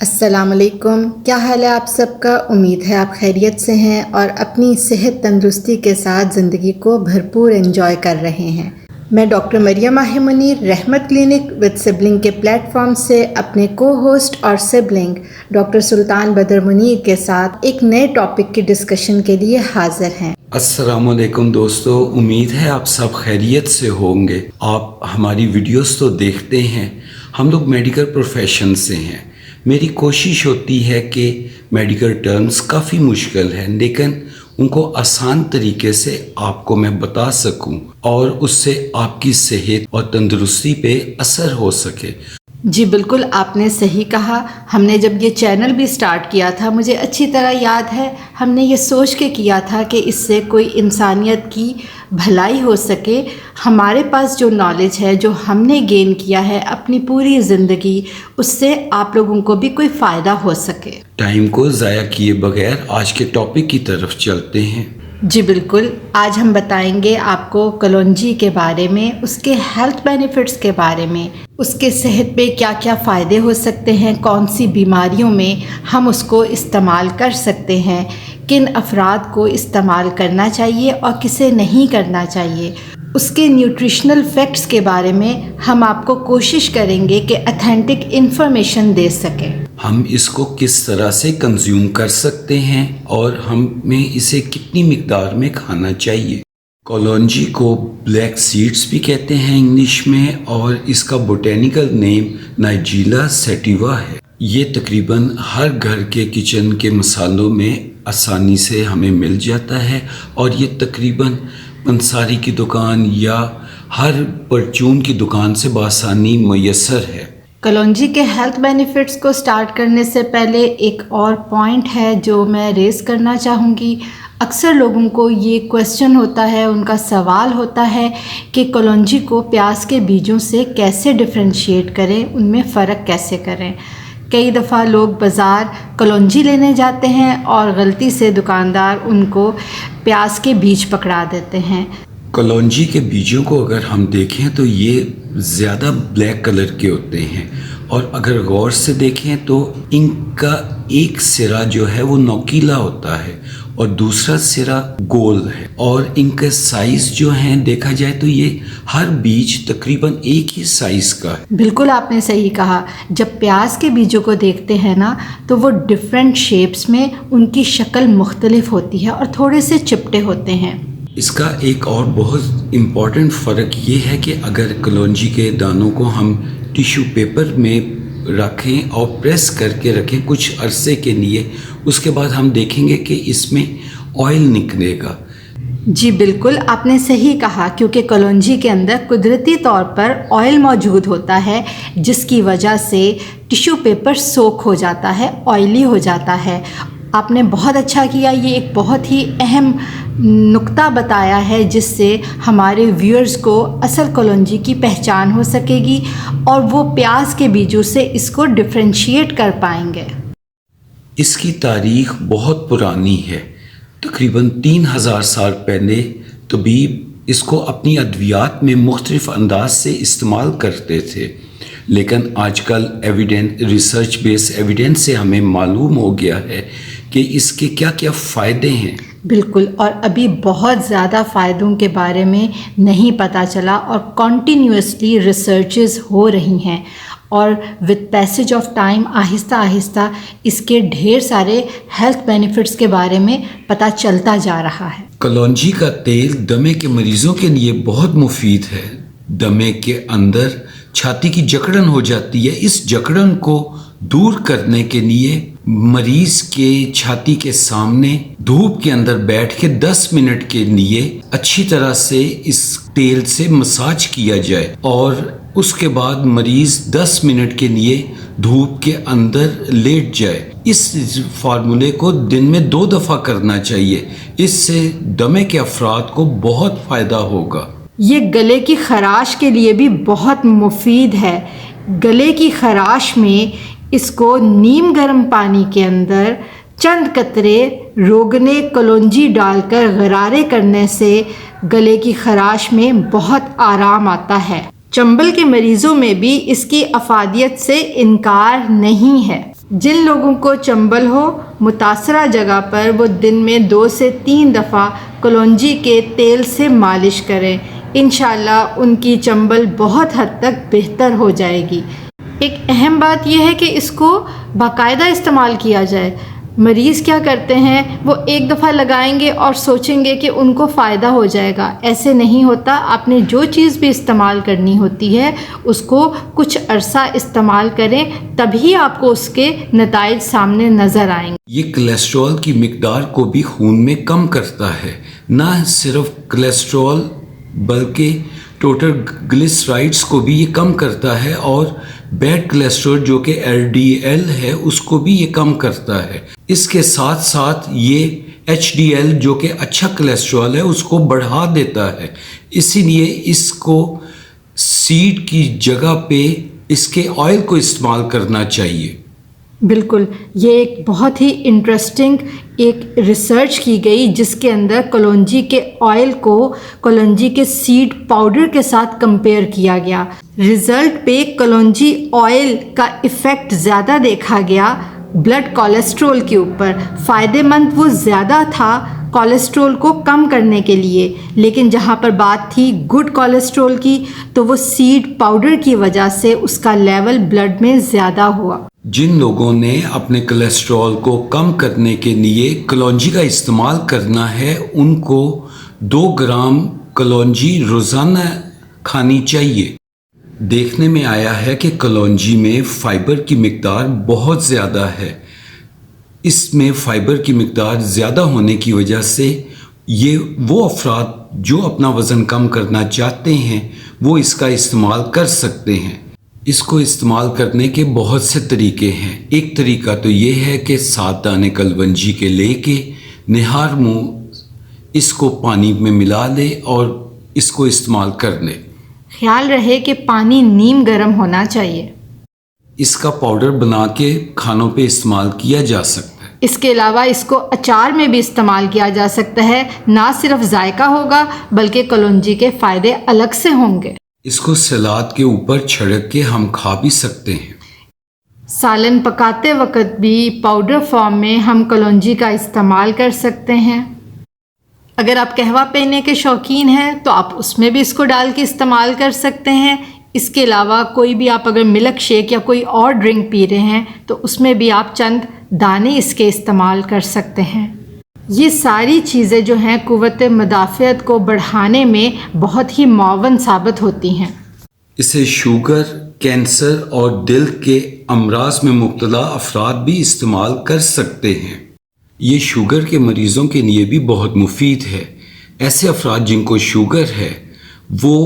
السلام علیکم، کیا حال ہے آپ سب کا؟ امید ہے آپ خیریت سے ہیں اور اپنی صحت تندرستی کے ساتھ زندگی کو بھرپور انجوائے کر رہے ہیں۔ میں ڈاکٹر مریم ماہر منیر رحمت کلینک وتھ سبلنگ کے پلیٹ فارم سے اپنے کو ہوسٹ اور سبلنگ ڈاکٹر سلطان بدر منیر کے ساتھ ایک نئے ٹاپک کی ڈسکشن کے لیے حاضر ہیں۔ السلام علیکم دوستو، امید ہے آپ سب خیریت سے ہوں گے۔ آپ ہماری ویڈیوز تو دیکھتے ہیں، ہم لوگ میڈیکل پروفیشن سے ہیں۔ میری کوشش ہوتی ہے کہ میڈیکل ٹرمز کافی مشکل ہیں لیکن ان کو آسان طریقے سے آپ کو میں بتا سکوں اور اس سے آپ کی صحت اور تندرستی پہ اثر ہو سکے۔ جی بالکل، آپ نے صحیح کہا۔ ہم نے جب یہ چینل بھی سٹارٹ کیا تھا، مجھے اچھی طرح یاد ہے، ہم نے یہ سوچ کے کیا تھا کہ اس سے کوئی انسانیت کی بھلائی ہو سکے۔ ہمارے پاس جو نالج ہے، جو ہم نے گین کیا ہے اپنی پوری زندگی، اس سے آپ لوگوں کو بھی کوئی فائدہ ہو سکے۔ ٹائم کو ضائع کیے بغیر آج کے ٹاپک کی طرف چلتے ہیں۔ جی بالکل، آج ہم بتائیں گے آپ کو کلونجی کے بارے میں، اس کے ہیلتھ بینیفٹس کے بارے میں، اس کے صحت پہ کیا کیا فائدے ہو سکتے ہیں، کون سی بیماریوں میں ہم اس کو استعمال کر سکتے ہیں، کن افراد کو استعمال کرنا چاہیے اور کسے نہیں کرنا چاہیے۔ اس کے نیوٹریشنل فیکٹس کے بارے میں ہم آپ کو کوشش کریں گے کہ اتھینٹک انفارمیشن دے سکیں۔ ہم اس کو کس طرح سے کنزیوم کر سکتے ہیں اور ہمیں اسے کتنی مقدار میں کھانا چاہیے۔ کلونجی کو بلیک سیڈز بھی کہتے ہیں انگلش میں، اور اس کا بوٹینیکل نیم نائجیلا سیٹیوا ہے۔ یہ تقریباً ہر گھر کے کچن کے مسالوں میں آسانی سے ہمیں مل جاتا ہے، اور یہ تقریباً پنساری کی دکان یا ہر پرچون کی دکان سے بآسانی میسر ہے۔ کلونجی کے ہیلتھ بینیفٹس کو سٹارٹ کرنے سے پہلے ایک اور پوائنٹ ہے جو میں ریز کرنا چاہوں گی۔ اکثر لوگوں کو یہ کویسچن ہوتا ہے، ان کا سوال ہوتا ہے کہ کلونجی کو پیاز کے بیجوں سے کیسے ڈفرینشیٹ کریں، ان میں فرق کیسے کریں۔ کئی دفعہ لوگ بازار کلونجی لینے جاتے ہیں اور غلطی سے دکاندار ان کو پیاز کے بیج پکڑا دیتے ہیں۔ کلونجی کے بیجوں کو اگر ہم دیکھیں تو یہ زیادہ بلیک کلر کے ہوتے ہیں، اور اگر غور سے دیکھیں تو ان کا ایک سرا جو ہے وہ نوکیلا ہوتا ہے اور دوسرا سرا گول ہے، اور ان کا سائز جو ہے دیکھا جائے تو یہ ہر بیج تقریباً ایک ہی سائز کا ہے۔ بالکل آپ نے صحیح کہا۔ جب پیاز کے بیجوں کو دیکھتے ہیں نا تو وہ ڈفرینٹ شیپس میں ان کی شکل مختلف ہوتی ہے اور تھوڑے سے چپٹے ہوتے ہیں۔ اس کا ایک اور بہت امپورٹنٹ فرق یہ ہے کہ اگر کلونجی کے دانوں کو ہم ٹیشو پیپر میں رکھیں اور پریس کر کے رکھیں کچھ عرصے کے لیے، اس کے بعد ہم دیکھیں گے کہ اس میں آئل نکلے گا۔ جی بالکل آپ نے صحیح کہا، کیونکہ کلونجی کے اندر قدرتی طور پر آئل موجود ہوتا ہے، جس کی وجہ سے ٹیشو پیپر سوک ہو جاتا ہے، آئلی ہو جاتا ہے۔ آپ نے بہت اچھا کیا، یہ ایک بہت ہی اہم نقطہ بتایا ہے جس سے ہمارے ویورز کو اصل کلونجی کی پہچان ہو سکے گی اور وہ پیاز کے بیجوں سے اس کو ڈفرینشیٹ کر پائیں گے۔ اس کی تاریخ بہت پرانی ہے، تقریباً 3000 سال پہلے طبیب اس کو اپنی ادویات میں مختلف انداز سے استعمال کرتے تھے، لیکن آج کل ریسرچ بیس ایویڈنس سے ہمیں معلوم ہو گیا ہے کہ اس کے کیا کیا فائدے ہیں۔ بالکل، اور ابھی بہت زیادہ فائدوں کے بارے میں نہیں پتہ چلا، اور کنٹینیوسلی ریسرچز ہو رہی ہیں، اور وتھ پیسج آف ٹائم آہستہ آہستہ اس کے ڈھیر سارے ہیلتھ بینیفٹس کے بارے میں پتہ چلتا جا رہا ہے۔ کلونجی کا تیل دمے کے مریضوں کے لیے بہت مفید ہے۔ دمے کے اندر چھاتی کی جکڑن ہو جاتی ہے، اس جکڑن کو دور کرنے کے لیے مریض کے چھاتی کے سامنے دھوپ کے اندر بیٹھ کے 10 منٹ کے لیے اچھی طرح سے اس تیل سے مساج کیا جائے، اور اس کے بعد مریض 10 منٹ کے لیے دھوپ کے اندر لیٹ جائے۔ اس فارمولے کو دن میں 2 دفعہ کرنا چاہیے، اس سے دمے کے افراد کو بہت فائدہ ہوگا۔ یہ گلے کی خراش کے لیے بھی بہت مفید ہے۔ گلے کی خراش میں اس کو نیم گرم پانی کے اندر چند قطرے روغن کلونجی ڈال کر غرارے کرنے سے گلے کی خراش میں بہت آرام آتا ہے۔ چنبل کے مریضوں میں بھی اس کی افادیت سے انکار نہیں ہے۔ جن لوگوں کو چنبل ہو متاثرہ جگہ پر وہ دن میں 2 سے 3 دفعہ کلونجی کے تیل سے مالش کریں، انشاءاللہ ان کی چنبل بہت حد تک بہتر ہو جائے گی۔ ایک اہم بات یہ ہے کہ اس کو باقاعدہ استعمال کیا جائے۔ مریض کیا کرتے ہیں، وہ ایک دفعہ لگائیں گے اور سوچیں گے کہ ان کو فائدہ ہو جائے گا، ایسے نہیں ہوتا۔ آپ نے جو چیز بھی استعمال کرنی ہوتی ہے اس کو کچھ عرصہ استعمال کریں، تبھی آپ کو اس کے نتائج سامنے نظر آئیں گے۔ یہ کولیسٹرول کی مقدار کو بھی خون میں کم کرتا ہے، نہ صرف کولیسٹرول بلکہ ٹوٹل گلیسرائڈز کو بھی یہ کم کرتا ہے، اور بیڈ کولیسٹرول جو کہ LDL ہے اس کو بھی یہ کم کرتا ہے۔ اس کے ساتھ ساتھ یہ HDL جو کہ اچھا کولیسٹرول ہے اس کو بڑھا دیتا ہے، اسی لیے اس کو سیڈ کی جگہ پہ اس کے آئل کو استعمال کرنا چاہیے۔ بالکل، یہ ایک بہت ہی انٹرسٹنگ ایک ریسرچ کی گئی جس کے اندر کلونجی کے آئل کو کلونجی کے سیڈ پاؤڈر کے ساتھ کمپیئر کیا گیا۔ رزلٹ پہ کلونجی آئل کا ایفیکٹ زیادہ دیکھا گیا بلڈ کولیسٹرول کے اوپر، فائدہ مند وہ زیادہ تھا کولیسٹرول کو کم کرنے کے لیے، لیکن جہاں پر بات تھی گڈ کولیسٹرول کی تو وہ سیڈ پاؤڈر کی وجہ سے اس کا لیول بلڈ میں زیادہ ہوا۔ جن لوگوں نے اپنے کولیسٹرول کو کم کرنے کے لیے کلونجی کا استعمال کرنا ہے ان کو 2 گرام کلونجی روزانہ کھانی چاہیے۔ دیکھنے میں آیا ہے کہ کلونجی میں فائبر کی مقدار بہت زیادہ ہے۔ اس میں فائبر کی مقدار زیادہ ہونے کی وجہ سے یہ وہ افراد جو اپنا وزن کم کرنا چاہتے ہیں وہ اس کا استعمال کر سکتے ہیں۔ اس کو استعمال کرنے کے بہت سے طریقے ہیں۔ ایک طریقہ تو یہ ہے کہ 7 دانے کلونجی کے لے کے نہار منہ اس کو پانی میں ملا لے اور اس کو استعمال کر لے۔ خیال رہے کہ پانی نیم گرم ہونا چاہیے۔ اس کا پاؤڈر بنا کے کھانوں پہ استعمال کیا جا سکتا ہے۔ اس کے علاوہ اس کو اچار میں بھی استعمال کیا جا سکتا ہے، نہ صرف ذائقہ ہوگا بلکہ کلونجی کے فائدے الگ سے ہوں گے۔ اس کو سلاد کے اوپر چھڑک کے ہم کھا بھی سکتے ہیں۔ سالن پکاتے وقت بھی پاؤڈر فارم میں ہم کلونجی کا استعمال کر سکتے ہیں۔ اگر آپ قہوہ پینے کے شوقین ہیں تو آپ اس میں بھی اس کو ڈال کے استعمال کر سکتے ہیں۔ اس کے علاوہ کوئی بھی آپ اگر ملک شیک یا کوئی اور ڈرنک پی رہے ہیں تو اس میں بھی آپ چند دانے اس کے استعمال کر سکتے ہیں۔ یہ ساری چیزیں جو ہیں قوت مدافعت کو بڑھانے میں بہت ہی معاون ثابت ہوتی ہیں۔ اسے شوگر، کینسر اور دل کے امراض میں مبتلا افراد بھی استعمال کر سکتے ہیں۔ یہ شوگر کے مریضوں کے لیے بھی بہت مفید ہے۔ ایسے افراد جن کو شوگر ہے وہ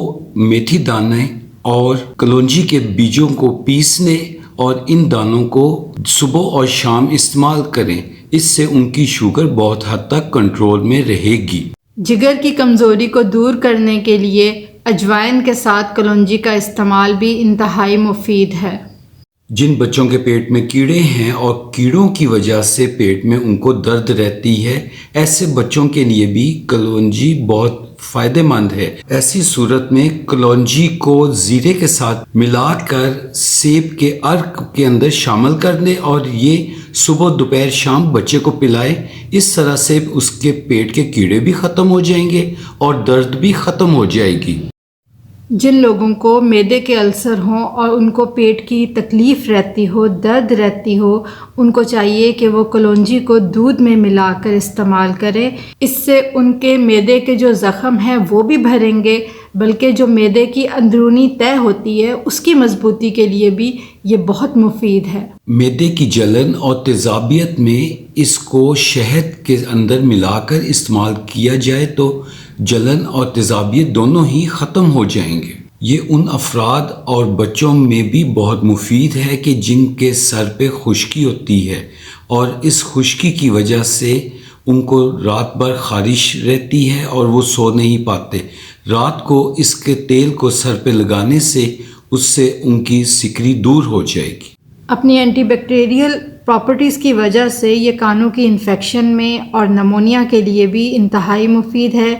میتھی دانے اور کلونجی کے بیجوں کو پیسنے اور ان دانوں کو صبح اور شام استعمال کریں، اس سے ان کی شوگر بہت حد تک کنٹرول میں رہے گی۔ جگر کی کمزوری کو دور کرنے کے لیے اجوائن کے ساتھ کلونجی کا استعمال بھی انتہائی مفید ہے۔ جن بچوں کے پیٹ میں کیڑے ہیں اور کیڑوں کی وجہ سے پیٹ میں ان کو درد رہتی ہے، ایسے بچوں کے لیے بھی کلونجی بہت فائدہ مند ہے۔ ایسی صورت میں کلونجی کو زیرے کے ساتھ ملا کر سیب کے عرق کے اندر شامل کر دیں اور یہ صبح دوپہر شام بچے کو پلائے۔ اس طرح سے اس کے پیٹ کے کیڑے بھی ختم ہو جائیں گے اور درد بھی ختم ہو جائے گی۔ جن لوگوں کو معدے کے السر ہوں اور ان کو پیٹ کی تکلیف رہتی ہو، درد رہتی ہو، ان کو چاہیے کہ وہ کلونجی کو دودھ میں ملا کر استعمال کریں۔ اس سے ان کے معدے کے جو زخم ہیں وہ بھی بھریں گے، بلکہ جو معدے کی اندرونی تہہ ہوتی ہے اس کی مضبوطی کے لیے بھی یہ بہت مفید ہے۔ معدے کی جلن اور تیزابیت میں اس کو شہد کے اندر ملا کر استعمال کیا جائے تو جلن اور تیزابیت دونوں ہی ختم ہو جائیں گے۔ یہ ان افراد اور بچوں میں بھی بہت مفید ہے کہ جن کے سر پہ خشکی ہوتی ہے اور اس خشکی کی وجہ سے ان کو رات بھر خارش رہتی ہے اور وہ سو نہیں پاتے۔ رات کو اس کے تیل کو سر پہ لگانے سے اس سے ان کی سکری دور ہو جائے گی۔ اپنی اینٹی بیکٹیریل پراپرٹیز کی وجہ سے یہ کانوں کی انفیکشن میں اور نمونیا کے لیے بھی انتہائی مفید ہے،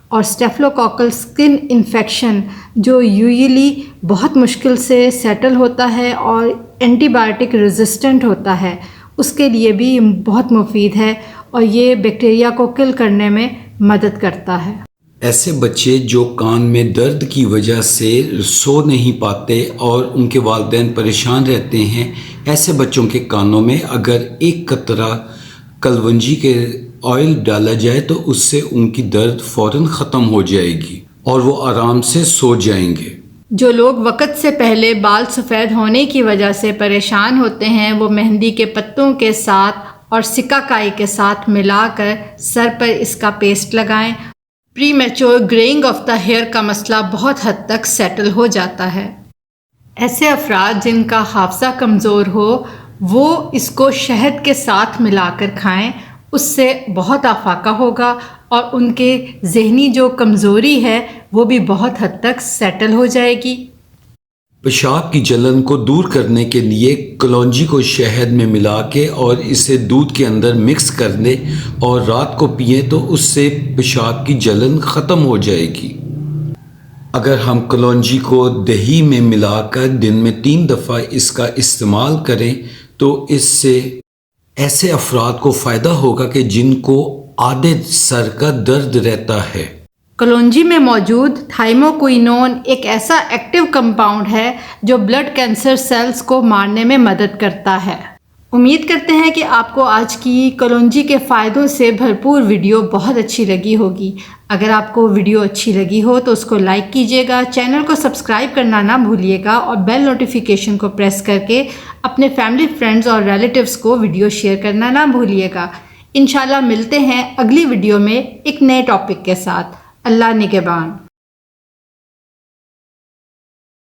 اور اسٹیفلوکوکل اسکن انفیکشن جو یوزلی بہت مشکل سے سیٹل ہوتا ہے اور اینٹی بایوٹک ریزسٹنٹ ہوتا ہے اس کے لیے بھی بہت مفید ہے اور یہ بیکٹیریا کو کل کرنے میں مدد کرتا ہے۔ ایسے بچے جو کان میں درد کی وجہ سے سو نہیں پاتے اور ان کے والدین پریشان رہتے ہیں، ایسے بچوں کے کانوں میں اگر ایک قطرہ کلونجی کے آئل ڈالا جائے تو اس سے ان کی درد فوراً ختم ہو جائے گی اور وہ آرام سے سو جائیں گے۔ جو لوگ وقت سے پہلے بال سفید ہونے کی وجہ سے پریشان ہوتے ہیں وہ مہندی کے پتوں کے ساتھ اور سکہ کائی کے ساتھ ملا کر سر پر اس کا پیسٹ لگائیں۔ پری میچور گریئنگ آف دا ہیئر کا مسئلہ بہت حد تک سیٹل ہو جاتا ہے۔ ایسے افراد جن کا حافظہ کمزور ہو وہ اس کو شہد کے ساتھ ملا کر کھائیں، اس سے بہت افاقہ ہوگا اور ان کے ذہنی جو کمزوری ہے وہ بھی بہت حد تک سیٹل ہو جائے گی۔ پیشاب کی جلن کو دور کرنے کے لیے کلونجی کو شہد میں ملا کے اور اسے دودھ کے اندر مکس کر دیں اور رات کو پئیں تو اس سے پیشاب کی جلن ختم ہو جائے گی۔ اگر ہم کلونجی کو دہی میں ملا کر دن میں 3 دفعہ اس کا استعمال کریں تو اس سے ایسے افراد کو فائدہ ہوگا کہ جن کو عادی سر کا درد رہتا ہے۔ کلونجی میں موجود تھائموکوئنون ایک ایسا ایکٹیو کمپاؤنڈ ہے جو بلڈ کینسر سیلز کو مارنے میں مدد کرتا ہے۔ امید کرتے ہیں کہ آپ کو آج کی کلونجی کے فائدوں سے بھرپور ویڈیو بہت اچھی لگی ہوگی۔ اگر آپ کو ویڈیو اچھی لگی ہو تو اس کو لائک کیجیے گا، چینل کو سبسکرائب کرنا نہ بھولیے گا اور بیل نوٹیفیکیشن کو پریس کر کے اپنے فیملی فرینڈز اور ریلیٹیوز کو ویڈیو شیئر کرنا نہ بھولیے گا۔ انشاءاللہ ملتے ہیں اگلی ویڈیو میں ایک نئے ٹاپک کے ساتھ۔ اللہ نگہبان۔